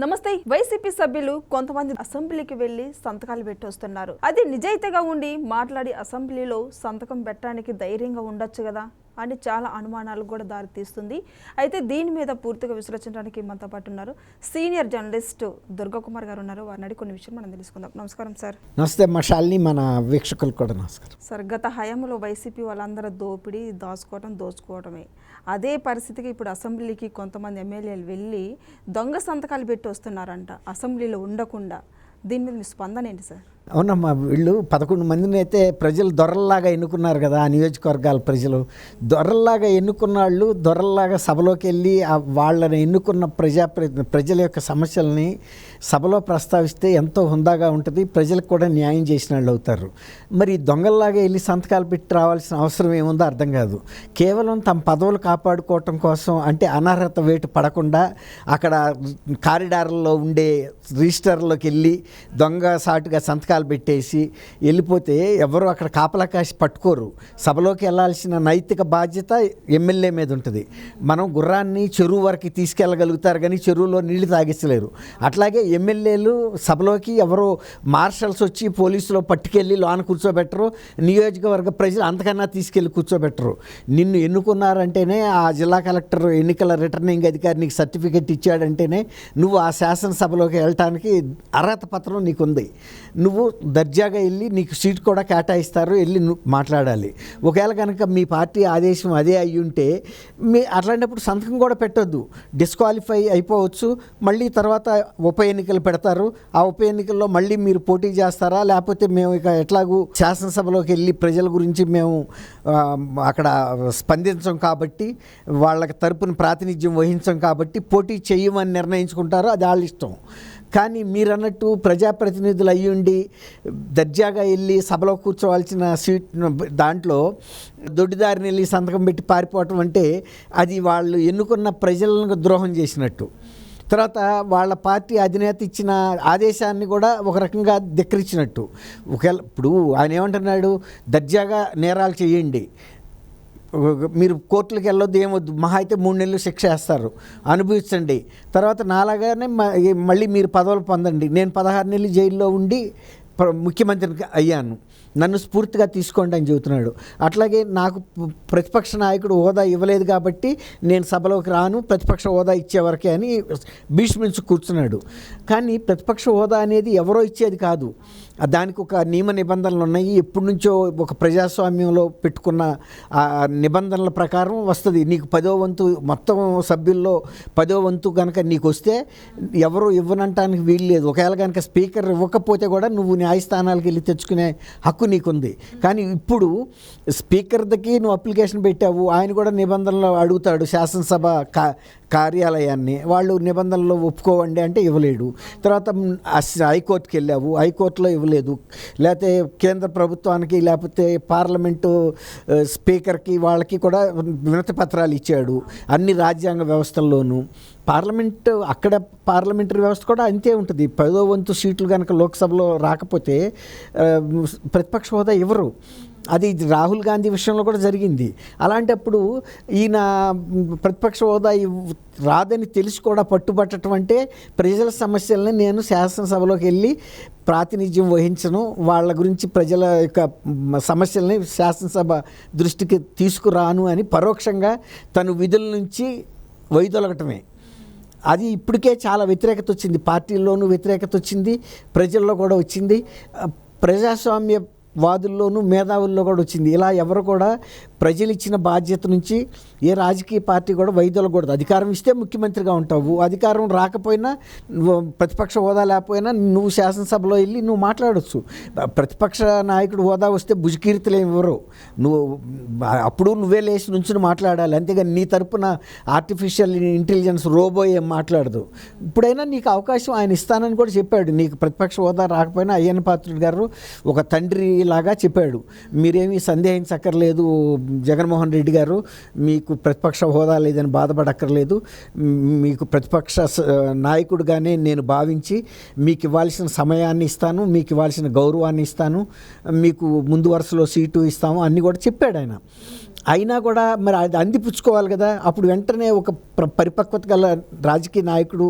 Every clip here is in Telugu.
నమస్తే. వైసీపీ సభ్యులు కొంతమంది అసెంబ్లీకి వెళ్లి సంతకాలు పెట్టొస్తున్నారు. అది నిజాయితీగా ఉండి మాట్లాడి అసెంబ్లీలో సంతకం పెట్టడానికి ధైర్యంగా ఉండొచ్చు కదా అని చాలా అనుమానాలకు కూడా దారి తీస్తుంది. అయితే దీని మీద పూర్తిగా విశ్లేషించడానికి మనతో పాటు ఉన్నారు సీనియర్ జర్నలిస్ట్ దుర్గాకుమార్ గారు ఉన్నారు. వారిని అడిగి కొన్ని విషయాలు మనం తెలుసుకుందాం. నమస్కారం సార్. నమస్తే మషాల్ని, మన వీక్షకులు కూడా నమస్కారం సార్. గత హయాంలో వైసీపీ వాళ్ళందరూ దోపిడీ దోచుకోవటమే అదే పరిస్థితికి ఇప్పుడు అసెంబ్లీకి కొంతమంది ఎమ్మెల్యేలు వెళ్ళి దొంగ సంతకాలు పెట్టి వస్తున్నారంట అసెంబ్లీలో ఉండకుండా. దీని మీద మీ స్పందన ఏంటి సార్? అవునమ్మా, వీళ్ళు 11 మందిని అయితే ప్రజలు దొరల్లాగా ఎన్నుకున్నారు కదా. ఆ నియోజకవర్గాల ప్రజలు దొరల్లాగా ఎన్నుకున్న వాళ్ళు దొరల్లాగా సభలోకి వెళ్ళి వాళ్ళని ఎన్నుకున్న ప్రజల యొక్క సమస్యల్ని సభలో ప్రస్తావిస్తే ఎంతో హుందాగా ఉంటుంది, ప్రజలకు కూడా న్యాయం చేసిన వాళ్ళు అవుతారు. మరి దొంగల్లాగా వెళ్ళి సంతకాలు పెట్టి రావాల్సిన అవసరం ఏముందో అర్థం కాదు. కేవలం తమ పదవులు కాపాడుకోవటం కోసం, అంటే అనర్హత వేటు పడకుండా అక్కడ కారిడార్లో ఉండే రిజిస్టర్లోకి వెళ్ళి దొంగ సాటుగా సంతకాలు పెట్టేసి వెళ్ళిపోతే ఎవరు అక్కడ కాపలా కాసి పట్టుకోరు. సభలోకి వెళ్ళాల్సిన నైతిక బాధ్యత ఎమ్మెల్యే మీద ఉంటుంది. మనం గుర్రాన్ని చెరువు వరకు తీసుకెళ్ళగలుగుతారు కానీ చెరువులో నీళ్లు తాగించలేరు. అట్లాగే ఎమ్మెల్యేలు సభలోకి ఎవరో మార్షల్స్ వచ్చి పోలీసులో పట్టుకెళ్ళి లోన కూర్చోబెట్టరు, నియోజకవర్గ ప్రజలు అంతకన్నా తీసుకెళ్ళి కూర్చోబెట్టరు. నిన్ను ఎన్నుకున్నారంటేనే, ఆ జిల్లా కలెక్టర్ ఎన్నికల రిటర్నింగ్ అధికారి నీకు సర్టిఫికెట్ ఇచ్చాడంటేనే నువ్వు ఆ శాసనసభలోకి వెళ్ళటానికి అర్హత పత్రం నీకుంది. నువ్వు దర్జాగా వెళ్ళి నీకు సీట్ కూడా కేటాయిస్తారు, వెళ్ళి మాట్లాడాలి. ఒకవేళ కనుక మీ పార్టీ ఆదేశం అదే అయ్యి ఉంటే అట్లాంటప్పుడు సంతకం కూడా పెట్టొద్దు, డిస్క్వాలిఫై అయిపోవచ్చు. మళ్ళీ తర్వాత ఉప ఎన్నికలు పెడతారు. ఆ ఉప ఎన్నికల్లో మళ్ళీ మీరు పోటీ చేస్తారా, లేకపోతే మేము ఇక ఎట్లాగూ శాసనసభలోకి వెళ్ళి ప్రజల గురించి మేము అక్కడ స్పందించం కాబట్టి, వాళ్ళకి తరపున ప్రాతినిధ్యం వహించం కాబట్టి పోటీ చేయమని నిర్ణయించుకుంటారో అది వాళ్ళ ఇష్టం. కానీ మీరన్నట్టు ప్రజాప్రతినిధులు అయ్యుండి దర్జాగా వెళ్ళి సభలో కూర్చోవాల్సిన సీట్ దాంట్లో దొడ్డిదారిని వెళ్ళి సంతకం పెట్టి పారిపోవటం అంటే అది వాళ్ళు ఎన్నుకున్న ప్రజలను ద్రోహం చేసినట్టు. తర్వాత వాళ్ళ పార్టీ అధినేత ఇచ్చిన ఆదేశాన్ని కూడా ఒక రకంగా ధిక్కరించినట్టు. ఒకవేళ ఇప్పుడు ఆయన ఏమంటున్నాడు, దర్జాగా నేరాలు చేయండి, మీరు కోర్టులకు వెళ్ళొద్దు, ఏమొద్దు, మహా అయితే 3 నెలలు శిక్ష వేస్తారు, అనుభవించండి, తర్వాత నాలాగానే మళ్ళీ మీరు పదవులు పొందండి. నేను 16 నెలలు జైల్లో ఉండి ముఖ్యమంత్రికి అయ్యాను, నన్ను స్ఫూర్తిగా తీసుకోండి అని చెబుతున్నాడు. అట్లాగే నాకు ప్రతిపక్ష నాయకుడు హోదా ఇవ్వలేదు కాబట్టి నేను సభలోకి రాను, ప్రతిపక్ష హోదా ఇచ్చేవరకే అని భీష్మించి కూర్చున్నాడు. కానీ ప్రతిపక్ష హోదా అనేది ఎవరో ఇచ్చేది కాదు, దానికి ఒక నియమ నిబంధనలు ఉన్నాయి. ఎప్పటి నుంచో ఒక ప్రజాస్వామ్యంలో పెట్టుకున్న నిబంధనల ప్రకారం వస్తుంది. నీకు 10వ వంతు, మొత్తం సభ్యుల్లో 10వ వంతు కనుక నీకు వస్తే ఎవరు ఇవ్వనంటానికి వీలు లేదు. ఒకవేళ కనుక స్పీకర్ ఇవ్వకపోతే కూడా నువ్వు న్యాయస్థానాలకు వెళ్ళి తెచ్చుకునే హక్కు నీకుంది. కానీ ఇప్పుడు స్పీకర్కి నువ్వు అప్లికేషన్ పెట్టావు, ఆయన కూడా నిబంధనలు అడుగుతాడు శాసనసభ కార్యాలయాన్ని, వాళ్ళు నిబంధనలు ఒప్పుకోవండి అంటే ఇవ్వలేడు. తర్వాత హైకోర్టుకి వెళ్ళావు, హైకోర్టులో ఇవ్వలేదు. లేకపోతే కేంద్ర ప్రభుత్వానికి, లేకపోతే పార్లమెంటు స్పీకర్కి, వాళ్ళకి కూడా వినతి పత్రాలు ఇచ్చాడు. అన్ని రాజ్యాంగ వ్యవస్థల్లోనూ అక్కడ పార్లమెంటరీ వ్యవస్థ కూడా అంతే ఉంటుంది. 10వ వంతు సీట్లు కనుక లోక్సభలో రాకపోతే ప్రతిపక్ష హోదా ఇవ్వరు. అది రాహుల్ గాంధీ విషయంలో కూడా జరిగింది. అలాంటప్పుడు ఈయన ప్రతిపక్ష హోదా రాదని తెలిసి కూడా పట్టుబట్టడం అంటే, ప్రజల సమస్యలని నేను శాసనసభలోకి వెళ్ళి ప్రాతినిధ్యం వహించను, వాళ్ళ గురించి ప్రజల యొక్క సమస్యలని శాసనసభ దృష్టికి తీసుకురాను అని పరోక్షంగా తను విధుల నుంచి వైదొలగటమే. అది ఇప్పటికే చాలా వ్యతిరేకత వచ్చింది, పార్టీల్లోనూ వ్యతిరేకత వచ్చింది, ప్రజల్లో కూడా వచ్చింది, ప్రజాస్వామ్య వాదుల్లోనూ మేధావుల్లో కూడా వచ్చింది. ఇలా ఎవరు కూడా ప్రజలు ఇచ్చిన బాధ్యత నుంచి ఏ రాజకీయ పార్టీ కూడా వైదొలగకూడదు. అధికారం ఇస్తే ముఖ్యమంత్రిగా ఉంటావు, అధికారం రాకపోయినా, ప్రతిపక్ష హోదా లేకపోయినా నువ్వు శాసనసభలో వెళ్ళి నువ్వు మాట్లాడవచ్చు. ప్రతిపక్ష నాయకుడు హోదా వస్తే భుజకీర్తులు ఏమి ఇవ్వరు, నువ్వు అప్పుడు నువ్వే లేచి నుంచుని మాట్లాడాలి. అంతేగాని నీ తరపున ఆర్టిఫిషియల్ ఇంటెలిజెన్స్ రోబో ఏం మాట్లాడదు. ఇప్పుడైనా నీకు అవకాశం ఆయన ఇస్తానని కూడా చెప్పాడు. నీకు ప్రతిపక్ష హోదా రాకపోయినా అయ్యన్న పాత్రుడు గారు ఒక తండ్రి లాగా చెప్పాడు, మీరేమీ సందేహించక్కర్లేదు జగన్మోహన్ రెడ్డి గారు, మీకు ప్రతిపక్ష హోదా లేదని బాధపడక్కర్లేదు, మీకు ప్రతిపక్ష నాయకుడిగానే నేను భావించి మీకు ఇవ్వాల్సిన సమయాన్ని ఇస్తాను, మీకు ఇవ్వాల్సిన గౌరవాన్ని ఇస్తాను, మీకు ముందు వరుసలో సీటు ఇస్తాము అన్నీ కూడా చెప్పాడు ఆయన. అయినా కూడా మరి అది అందిపుచ్చుకోవాలి కదా. అప్పుడు వెంటనే ఒక పరిపక్వత గల రాజకీయ నాయకుడు,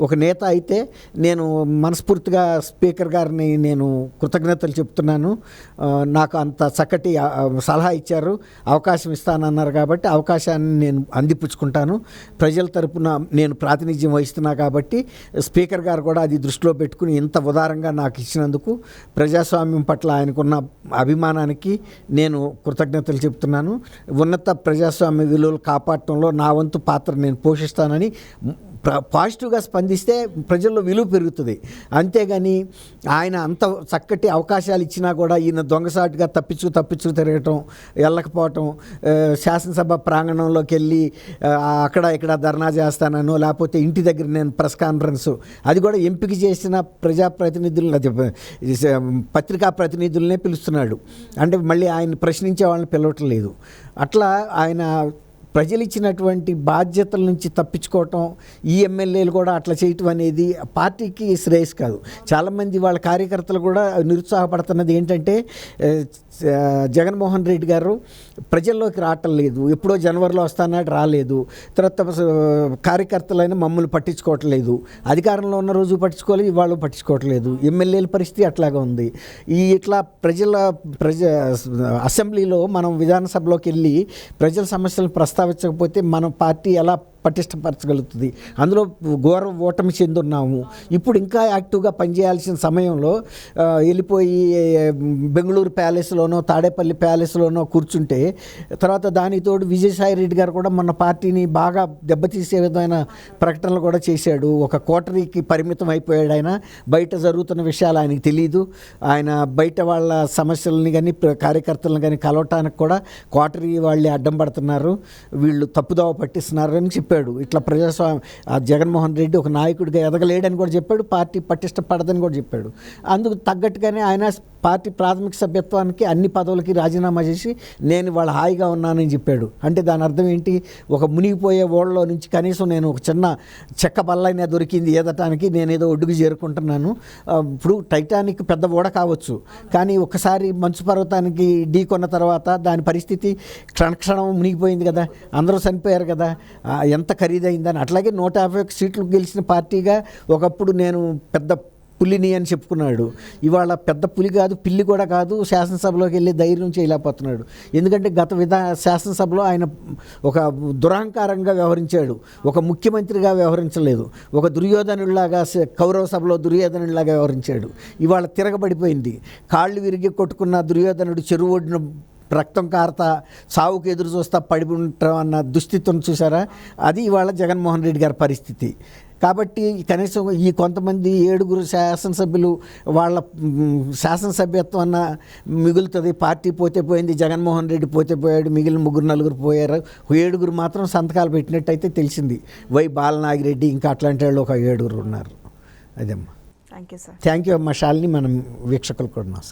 ఒక నేత అయితే నేను మనస్ఫూర్తిగా స్పీకర్ గారిని నేను కృతజ్ఞతలు చెప్తున్నాను. నాకు అంత చక్కటి సలహా ఇచ్చారు, అవకాశం ఇస్తానన్నారు కాబట్టి అవకాశాన్ని నేను అందిపుచ్చుకుంటాను. ప్రజల తరపున నేను ప్రాతినిధ్యం వహిస్తున్నా కాబట్టి స్పీకర్ గారు కూడా అది దృష్టిలో పెట్టుకుని ఇంత ఉదారంగా నాకు ఇచ్చినందుకు ప్రజాస్వామ్యం పట్ల ఆయనకున్న అభిమానానికి నేను కృతజ్ఞతలు చెప్తున్నాను. ఉన్నత ప్రజాస్వామ్య విలువలు కాపాడటంలో నా వంతు పాత్ర నేను పోషిస్తానని పాజిటివ్గా స్పందిస్తే ప్రజల్లో విలువ పెరుగుతుంది. అంతేగాని ఆయన అంత చక్కటి అవకాశాలు ఇచ్చినా కూడా ఈయన దొంగసాటుగా తప్పించు తిరగటం, వెళ్ళకపోవటం, శాసనసభ ప్రాంగణంలోకి వెళ్ళి అక్కడ ఇక్కడ ధర్నా చేస్తానను, లేకపోతే ఇంటి దగ్గర నేను ప్రెస్ కాన్ఫరెన్స్, అది కూడా ఎంపిక చేసిన ప్రజాప్రతినిధులు, అది పత్రికా ప్రతినిధులనే పిలుస్తున్నాడు. అంటే మళ్ళీ ఆయన ప్రశ్నించే వాళ్ళని పిలవటం లేదు. అట్లా ఆయన ప్రజలు ఇచ్చినటువంటి బాధ్యతల నుంచి తప్పించుకోవటం, ఈ ఎమ్మెల్యేలు కూడా అట్లా చేయటం అనేది పార్టీకి శ్రేయస్ కాదు. చాలామంది వాళ్ళ కార్యకర్తలు కూడా నిరుత్సాహపడుతున్నది ఏంటంటే జగన్మోహన్ రెడ్డి గారు ప్రజల్లోకి రావటం లేదు, ఎప్పుడో జనవరిలో వస్తానాడు రాలేదు, తర్వాత కార్యకర్తలైనా మమ్మల్ని పట్టించుకోవటం లేదు, అధికారంలో ఉన్న రోజు పట్టించుకోలేదు, ఇవాళ పట్టించుకోవట్లేదు. ఎమ్మెల్యేల పరిస్థితి అట్లాగా ఉంది. ఇట్లా అసెంబ్లీలో మనం విధానసభలోకి వెళ్ళి ప్రజల సమస్యలను ప్రస్తావించకపోతే మన పార్టీ ఎలా పటిష్టపరచగలుగుతుంది? అందులో ఘోర ఓటమి చెందున్నాము. ఇప్పుడు ఇంకా యాక్టివ్గా పనిచేయాల్సిన సమయంలో వెళ్ళిపోయి బెంగళూరు ప్యాలెస్లోనో తాడేపల్లి ప్యాలెస్లోనో కూర్చుంటే, తర్వాత దానితోడు విజయసాయి రెడ్డి గారు కూడా మన పార్టీని బాగా దెబ్బతీసే విధమైన ప్రకటనలు కూడా చేశాడు. ఒక కోటరీకి పరిమితం అయిపోయాడు ఆయన. బయట జరుగుతున్న విషయాలు ఆయనకి తెలియదు. ఆయన బయట వాళ్ళ సమస్యలని కానీ కార్యకర్తలను కానీ కలవటానికి కూడా కోటరీ వాళ్ళే అడ్డం పడుతున్నారు, వీళ్ళు తప్పుదోవ పట్టిస్తున్నారు అని చెప్పాడు. ఇట్లా ప్రజాస్వామ్యం జగన్మోహన్ రెడ్డి ఒక నాయకుడిగా ఎదగలేడని కూడా చెప్పాడు, పార్టీ పటిష్టపడదని కూడా చెప్పాడు. అందుకు తగ్గట్టుగానే ఆయన పార్టీ ప్రాథమిక సభ్యత్వానికి అన్ని పదవులకి రాజీనామా చేసి నేను వాళ్ళ హాయిగా ఉన్నానని చెప్పాడు. అంటే దాని అర్థం ఏంటి? ఒక మునిగిపోయే ఓడలో నుంచి కనీసం నేను ఒక చిన్న చెక్క బల్లైనా దొరికింది ఏదటానికి నేనేదో ఒడ్డుకు చేరుకుంటున్నాను. ఇప్పుడు టైటానిక్ పెద్ద ఓడ కావచ్చు, కానీ ఒకసారి మంచు పర్వతానికి ఢీ కొన్న తర్వాత దాని పరిస్థితి క్షణక్షణం మునిగిపోయింది కదా, అందరూ చనిపోయారు కదా, ఎంత ఖరీదైందని. అట్లాగే 151 సీట్లు గెలిచిన పార్టీగా ఒకప్పుడు నేను పెద్ద పులిని అని చెప్పుకున్నాడు. ఇవాళ పెద్ద పులి కాదు, పిల్లి కూడా కాదు, శాసనసభలోకి వెళ్ళి ధైర్యం చేయలేకపోతున్నాడు. ఎందుకంటే గత శాసనసభలో ఆయన ఒక దురహంకారంగా వ్యవహరించాడు, ఒక ముఖ్యమంత్రిగా వ్యవహరించలేదు, ఒక దుర్యోధనుడిలాగా కౌరవ సభలో దుర్యోధనుడిలాగా వ్యవహరించాడు. ఇవాళ తిరగబడిపోయింది. కాళ్ళు విరిగి కొట్టుకున్న దుర్యోధనుడు చెరువు ఒడ్డున రక్తం కారతా సావుకు ఎదురు చూస్తా పడి ఉంటాం అన్న దుస్థితిని చూసారా? అది ఇవాళ జగన్మోహన్ రెడ్డి గారి పరిస్థితి. కాబట్టి కనీసం ఈ కొంతమంది 7 శాసనసభ్యులు వాళ్ళ శాసనసభ్యత్వం అన్న మిగులుతుంది. పార్టీ పోతే పోయింది, జగన్మోహన్ రెడ్డి పోతే పోయాడు, మిగిలిన 3-4 పోయారు. 7 మాత్రం సంతకాలు పెట్టినట్టయితే తెలిసింది. వై బాలనాగిరెడ్డి ఇంకా అట్లాంటి వాళ్ళు ఒక 7 ఉన్నారు. అదేమ్మా. Thank you sir. Thank you అమ్మా శాలిని. మనం వీక్షకులు కూడా నమస్కారం.